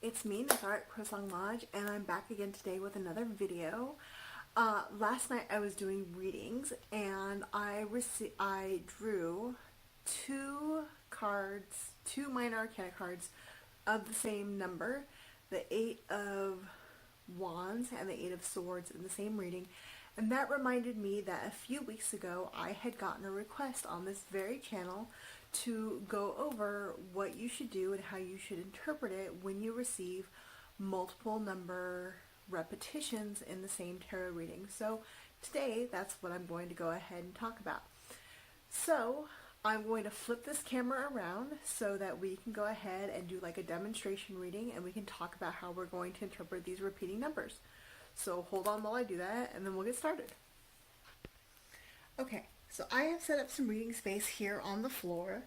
It's me, Nazar at CrowSong Lodge, and I'm back again today with another video. Last night I was doing readings, and I drew two cards, two minor arcana cards of the same number, the Eight of Wands and the Eight of Swords in the same reading. And that reminded me that a few weeks ago I had gotten a request on this very channel to go over what you should do and how you should interpret it when you receive multiple number repetitions in the same tarot reading. So today that's what I'm going to go ahead and talk about. So I'm going to flip this camera around so that we can go ahead and do like a demonstration reading, and we can talk about how we're going to interpret these repeating numbers. So hold on while I do that, and then we'll get started. Okay, so I have set up some reading space here on the floor.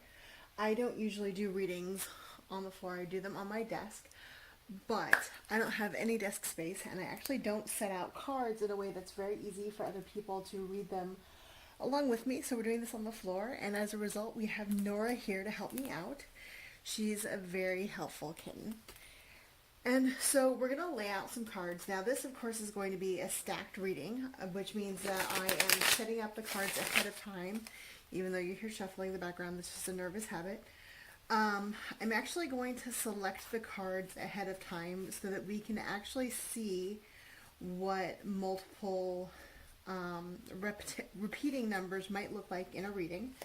I don't usually do readings on the floor. I do them on my desk, but I don't have any desk space, and I actually don't set out cards in a way that's very easy for other people to read them along with me. So we're doing this on the floor, and as a result we have Nora here to help me out. She's a very helpful kitten. And so we're going to lay out some cards. Now this, of course, is going to be a stacked reading, which means that I am setting up the cards ahead of time. Even though you hear shuffling in the background, that's just a nervous habit. I'm actually going to select the cards ahead of time so that we can actually see what multiple repeating numbers might look like in a reading.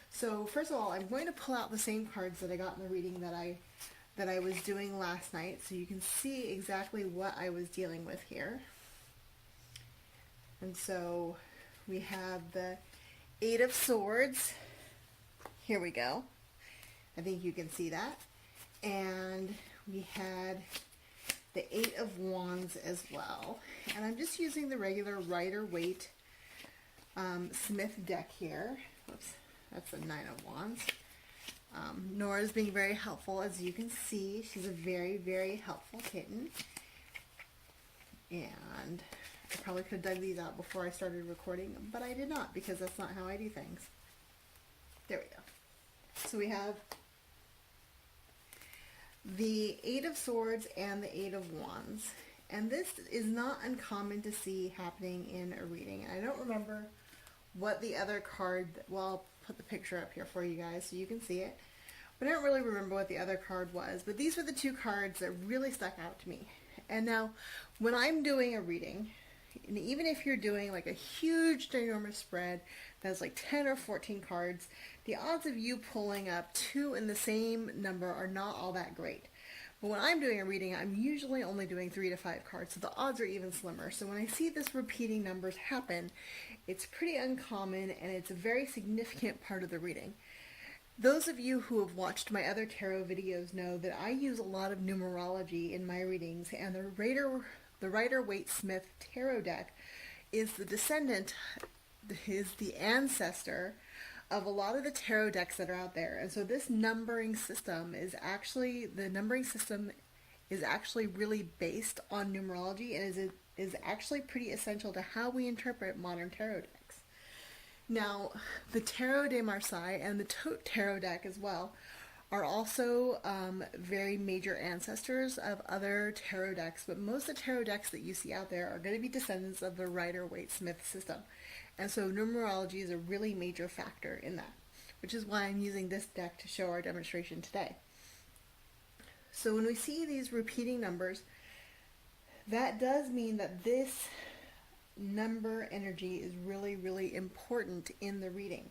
So first of all, I'm going to pull out the same cards that I got in the reading that I was doing last night, so you can see exactly what I was dealing with here. And so we have the Eight of Swords. Here we go. I think you can see that. And we had the Eight of Wands as well. And I'm just using the regular Rider-Waite Smith deck here. Oops, that's the Nine of Wands. Nora's being very helpful, as you can see. She's a very, very helpful kitten. And I probably could have dug these out before I started recording, but I did not, because that's not how I do things. There we go. So we have the Eight of Swords and the Eight of Wands. And this is not uncommon to see happening in a reading. I don't remember what the other card, well, I'll put the picture up here for you guys so you can see it. But I don't really remember what the other card was, but these were the two cards that really stuck out to me. And now, when I'm doing a reading, and even if you're doing like a huge, ginormous spread that's like 10 or 14 cards, the odds of you pulling up two in the same number are not all that great. But when I'm doing a reading, I'm usually only doing 3 to 5 cards, so the odds are even slimmer. So when I see this repeating numbers happen, it's pretty uncommon, and it's a very significant part of the reading. Those of you who have watched my other tarot videos know that I use a lot of numerology in my readings, and the Rider-Waite Smith tarot deck is the ancestor of a lot of the tarot decks that are out there. And so this numbering system is actually, really based on numerology, and is actually pretty essential to how we interpret modern tarot decks. Now, the Tarot de Marseille and the Tote Tarot deck as well are also very major ancestors of other tarot decks, but most of the tarot decks that you see out there are going to be descendants of the Rider-Waite Smith system. And so numerology is a really major factor in that, which is why I'm using this deck to show our demonstration today. So when we see these repeating numbers, that does mean that this number energy is really, really important in the reading.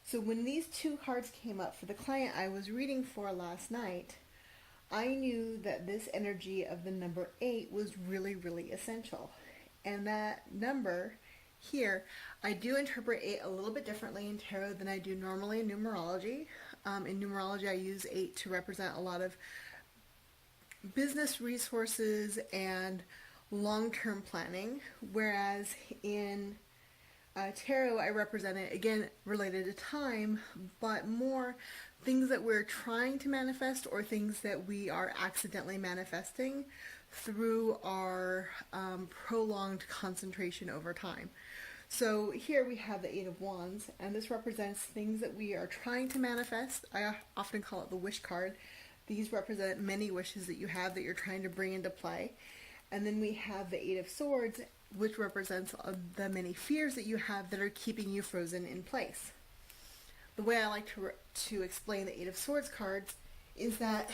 So when these two cards came up for the client I was reading for last night, I knew that this energy of the number 8 was really, really essential. And that number here, I do interpret 8 a little bit differently in tarot than I do normally in numerology. In numerology, I use 8 to represent a lot of business resources and long-term planning, whereas in tarot I represent it, again, related to time, but more things that we're trying to manifest or things that we are accidentally manifesting through our prolonged concentration over time. So here we have the Eight of Wands, and this represents things that we are trying to manifest. I often call it the wish card, These represent many wishes that you have that you're trying to bring into play. And then we have the Eight of Swords, which represents the many fears that you have that are keeping you frozen in place. The way I like to explain the Eight of Swords cards is that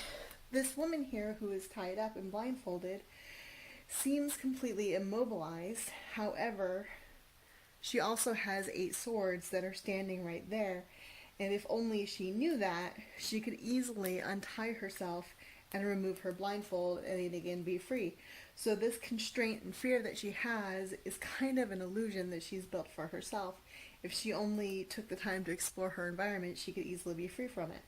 this woman here who is tied up and blindfolded seems completely immobilized. However, she also has 8 swords that are standing right there. And if only she knew that, she could easily untie herself and remove her blindfold and then again be free. So this constraint and fear that she has is kind of an illusion that she's built for herself. If she only took the time to explore her environment, she could easily be free from it.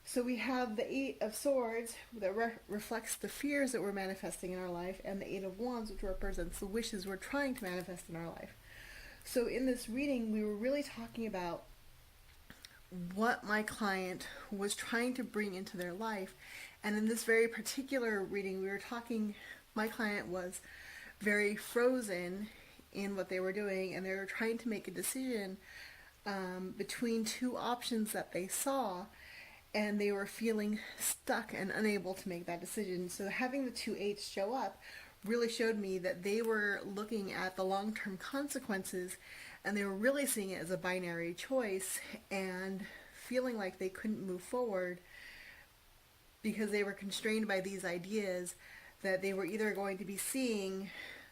So we have the Eight of Swords that reflects the fears that we're manifesting in our life, and the Eight of Wands, which represents the wishes we're trying to manifest in our life. So in this reading, we were really talking about what my client was trying to bring into their life. And in this very particular reading, we were talking, my client was very frozen in what they were doing, and they were trying to make a decision between 2 options that they saw, and they were feeling stuck and unable to make that decision. So having the 2 eights show up really showed me that they were looking at the long-term consequences, and they were really seeing it as a binary choice and feeling like they couldn't move forward because they were constrained by these ideas that they were either going to be seeing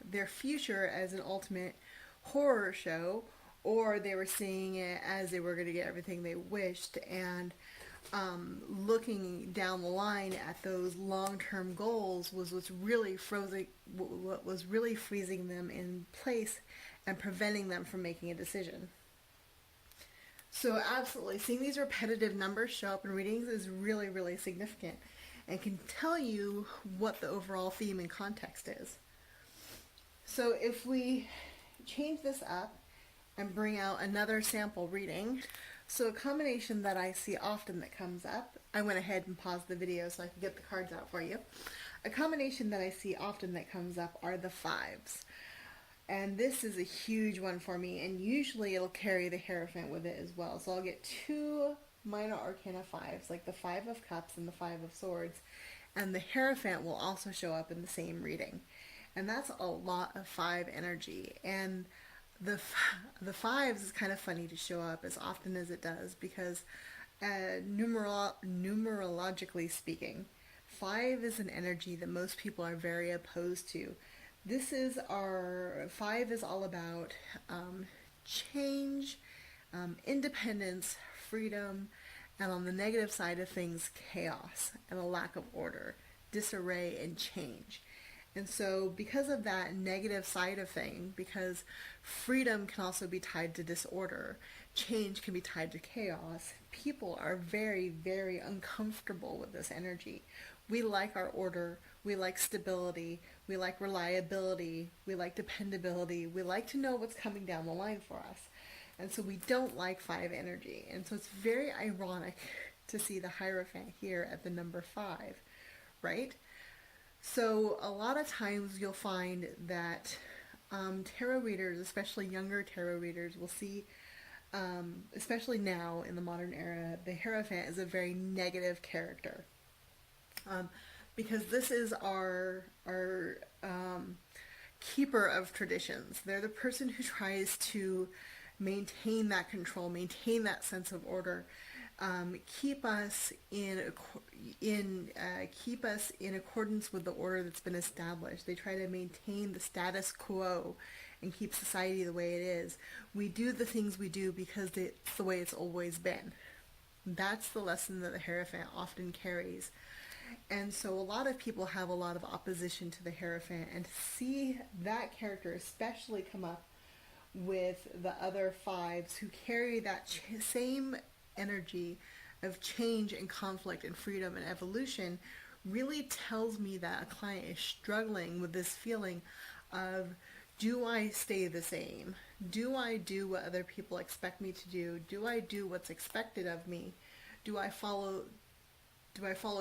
their future as an ultimate horror show, or they were seeing it as they were going to get everything they wished, and looking down the line at those long-term goals was what was really freezing them in place and preventing them from making a decision. So absolutely, seeing these repetitive numbers show up in readings is really, really significant and can tell you what the overall theme and context is. So if we change this up and bring out another sample reading, so a combination that I see often that comes up, I went ahead and paused the video so I could get the cards out for you. A combination that I see often that comes up are the 5s. And this is a huge one for me, and usually it'll carry the Hierophant with it as well. So I'll get 2 minor arcana 5s, like the 5 of Cups and the 5 of Swords, and the Hierophant will also show up in the same reading. And that's a lot of 5 energy. And the 5s is kind of funny to show up as often as it does because numerologically speaking, 5 is an energy that most people are very opposed to. 5 is all about change, independence, freedom, and on the negative side of things, chaos and a lack of order, disarray, and change. And so because of that negative side of thing, because freedom can also be tied to disorder, change can be tied to chaos, people are very, very uncomfortable with this energy. We like our order, we like stability, we like reliability, we like dependability, we like to know what's coming down the line for us. And so we don't like 5 energy. And so it's very ironic to see the Hierophant here at the number 5, right? So a lot of times you'll find that tarot readers, especially younger tarot readers, will see, especially now in the modern era, the Hierophant is a very negative character. Because this is our keeper of traditions. They're the person who tries to maintain that control, maintain that sense of order, keep us in accordance with the order that's been established. They try to maintain the status quo and keep society the way it is. We do the things we do because it's the way it's always been. That's the lesson that the Hierophant often carries. And so a lot of people have a lot of opposition to the Hierophant, and to see that character especially come up with the other 5s who carry that same energy of change and conflict and freedom and evolution really tells me that a client is struggling with this feeling of, do I stay the same? Do I do what other people expect me to do? Do I do what's expected of me? Do I follow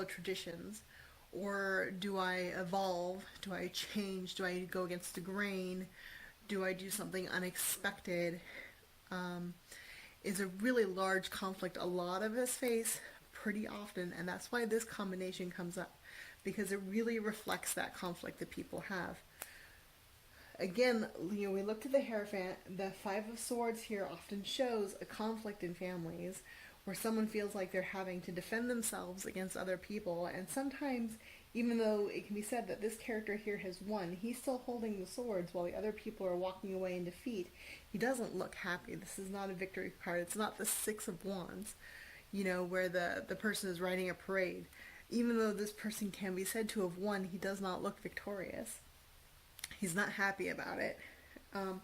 traditions? Or do I evolve? Do I change? Do I go against the grain? Do I do something unexpected? Is a really large conflict a lot of us face, pretty often, and that's why this combination comes up, because it really reflects that conflict that people have. Again, we looked at the Hierophant. The Five of Swords here often shows a conflict in families where someone feels like they're having to defend themselves against other people, and sometimes, even though it can be said that this character here has won, he's still holding the swords while the other people are walking away in defeat. He doesn't look happy. This is not a victory card. It's not the Six of Wands, where the person is riding a parade. Even though this person can be said to have won, he does not look victorious. He's not happy about it. And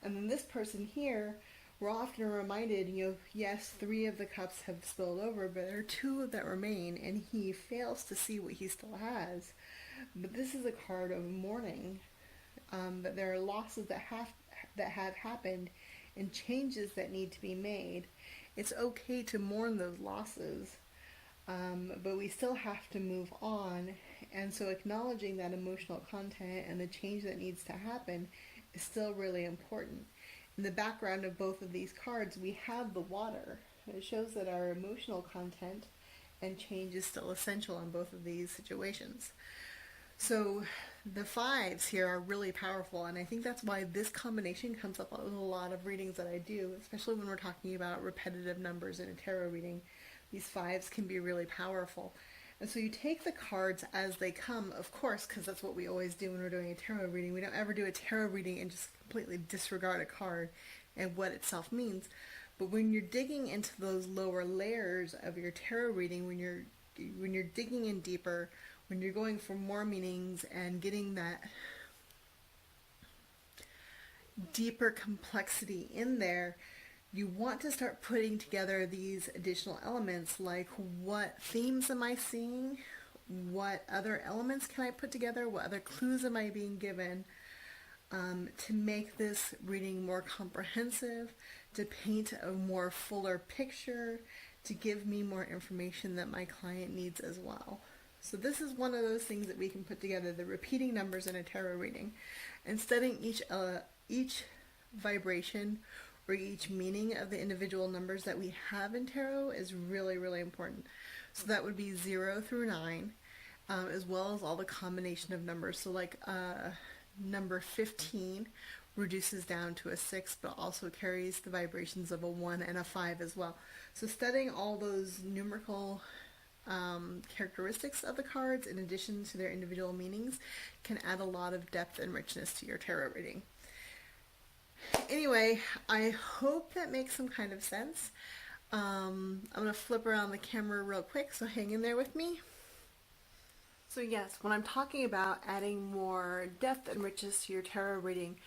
then this person here, we're often reminded, yes, 3 of the cups have spilled over, but there are 2 that remain, and he fails to see what he still has. But this is a card of mourning, that there are losses that have happened and changes that need to be made. It's okay to mourn those losses, but we still have to move on. And so acknowledging that emotional content and the change that needs to happen is still really important. In the background of both of these cards, we have the water. It shows that our emotional content and change is still essential in both of these situations. So the 5s here are really powerful, and I think that's why this combination comes up in a lot of readings that I do, especially when we're talking about repetitive numbers in a tarot reading. These 5s can be really powerful. And so you take the cards as they come, of course, because that's what we always do when we're doing a tarot reading. We don't ever do a tarot reading and just completely disregard a card and what itself means. But when you're digging into those lower layers of your tarot reading, when you're digging in deeper, when you're going for more meanings and getting that deeper complexity in there, you want to start putting together these additional elements, like what themes am I seeing? What other elements can I put together? What other clues am I being given to make this reading more comprehensive, to paint a more fuller picture, to give me more information that my client needs as well. So this is one of those things that we can put together, the repeating numbers in a tarot reading, and studying each vibration or each meaning of the individual numbers that we have in tarot is really, really important. So that would be 0 through 9, as well as all the combination of numbers. So like number 15 reduces down to a 6, but also carries the vibrations of a 1 and a 5 as well. So studying all those numerical characteristics of the cards in addition to their individual meanings can add a lot of depth and richness to your tarot reading. Anyway, I hope that makes some kind of sense. I'm going to flip around the camera real quick, so hang in there with me. So yes, when I'm talking about adding more depth and richness to your tarot reading,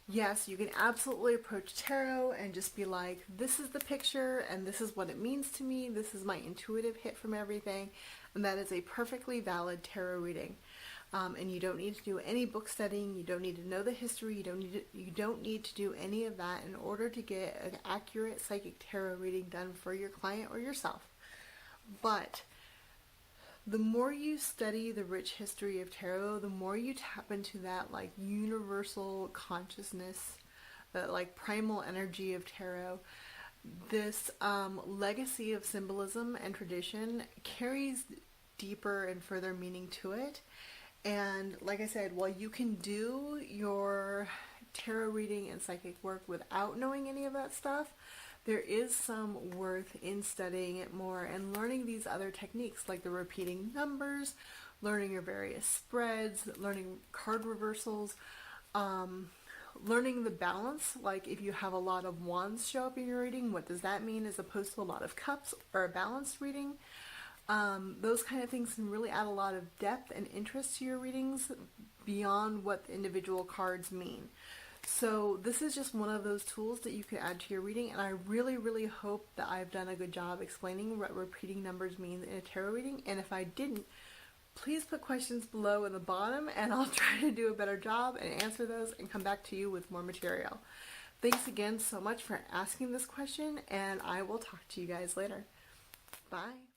yes, you can absolutely approach tarot and just be like, this is the picture and this is what it means to me, this is my intuitive hit from everything, and that is a perfectly valid tarot reading. And you don't need to do any book studying, you don't need to know the history, you don't need to do any of that in order to get an accurate psychic tarot reading done for your client or yourself. But the more you study the rich history of tarot, the more you tap into that like universal consciousness, that like primal energy of tarot. This legacy of symbolism and tradition carries deeper and further meaning to it. And like I said, while you can do your tarot reading and psychic work without knowing any of that stuff, there is some worth in studying it more and learning these other techniques like the repeating numbers, learning your various spreads, learning card reversals, learning the balance, like if you have a lot of wands show up in your reading, what does that mean as opposed to a lot of cups or a balanced reading? Those kind of things can really add a lot of depth and interest to your readings beyond what the individual cards mean. So this is just one of those tools that you can add to your reading, and I really, really hope that I've done a good job explaining what repeating numbers mean in a tarot reading. And if I didn't, please put questions below in the bottom and I'll try to do a better job and answer those and come back to you with more material. Thanks again so much for asking this question, and I will talk to you guys later. Bye.